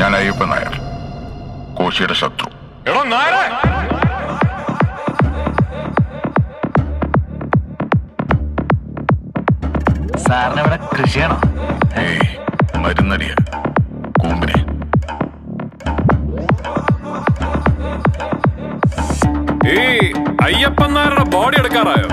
ഞാൻ അയ്യപ്പൻ നായർ, കോശിയുടെ ശത്രു. സാറിന് ഇവിടെ കൃഷിയാണോ? മരുന്നടിയ കൂമ്പിനെ. ഈ അയ്യപ്പൻ നായരുടെ ബോഡി എടുക്കാറായോ?